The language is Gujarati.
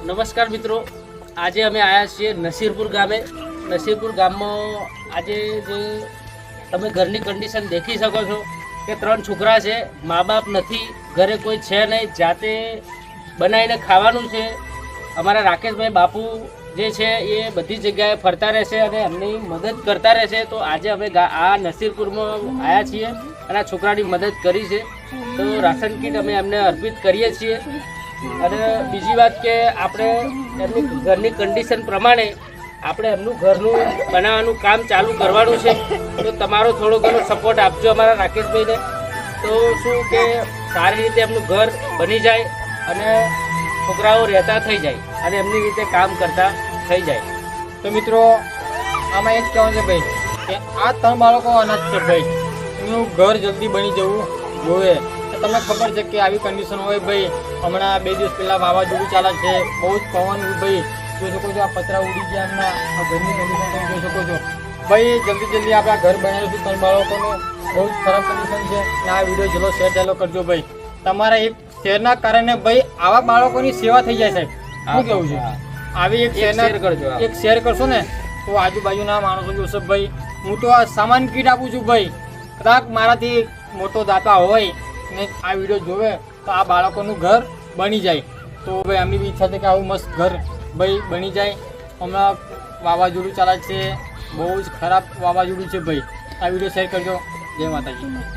નમસ્કાર મિત્રો, આજે અમે આવ્યા છીએ નસીરપુર ગામે. નસીરપુર ગામમાં આજે જે તમે ઘરની કન્ડિશન દેખી શકો છો કે 3 છોકરા છે, મા બાપ નથી, ઘરે કોઈ છે નહીં, જાતે બનાવીને ખાવાનું છે. અમારા રાકેશભાઈ બાપુ જે છે એ બધી જગ્યાએ ફરતા રહેશે અને એમની મદદ કરતા રહેશે. તો આજે અમે આ નસીરપુરમાં આવ્યા છીએ અને આ છોકરાની મદદ કરી છે. તો રાશન કીટ અમે એમને અર્પિત કરીએ છીએ. અને બીજી વાત કે આપણે એમની ઘરની કન્ડિશન પ્રમાણે આપણે એમનું ઘરનું બનાવવાનું કામ ચાલુ કરવાનું છે. તો તમારો થોડો ઘણો સપોર્ટ આપજો અમારા રાકેશભાઈને. તો શું કે સારી રીતે એમનું ઘર બની જાય અને છોકરાઓ રહેતા થઈ જાય અને એમની રીતે કામ કરતા થઈ જાય. તો મિત્રો આમાં એક કહેવાનું છે ભાઈ કે આ 3 બાળકો અનાથ છે ભાઈ, એમનું ઘર જલ્દી બની જવું જોઈએ. તમને ખબર છે કે આવી કન્ડિશન હોય ભાઈ. હમણાં 2 દિવસ પહેલાં વાવાઝોડું ચાલે છે, બહુ જ પવન ભાઈ જોઈ શકો છો. આ પતરા ઉડી ગયા એમના, આ ઘરની કન્ડિશન તમે જોઈ શકો છો ભાઈ. જલ્દી આપણા ઘર બનાવીશું 3 બાળકોનું. બહુ જ ખરાબ કન્ડિશન છે અને આ વિડીયો ચલો શેર ચાલો કરજો ભાઈ. તમારા એક શેરના કારણે ભાઈ આવા બાળકોની સેવા થઈ જાય સાહેબ. શું કેવું છે? આવી એક શેર કરજો, એક શેર કરશો ને તો આજુબાજુના માણસો જોશે ભાઈ. હું તો આ સામાન કીટ આપું છું ભાઈ. કદાચ મારાથી મોટો દાતા હોય ને આ વિડીયો જોવે તો આ બાળકોનું ઘર બની જાય. તો ભાઈ એમની બી ઈચ્છા છે કે આવું મસ્ત ઘર ભાઈ બની જાય. હમણાં વાવાઝોડું ચાલે છે, બહુ જ ખરાબ વાવાઝોડું છે ભાઈ. આ વિડીયો શેર કરજો. જય માતાજી.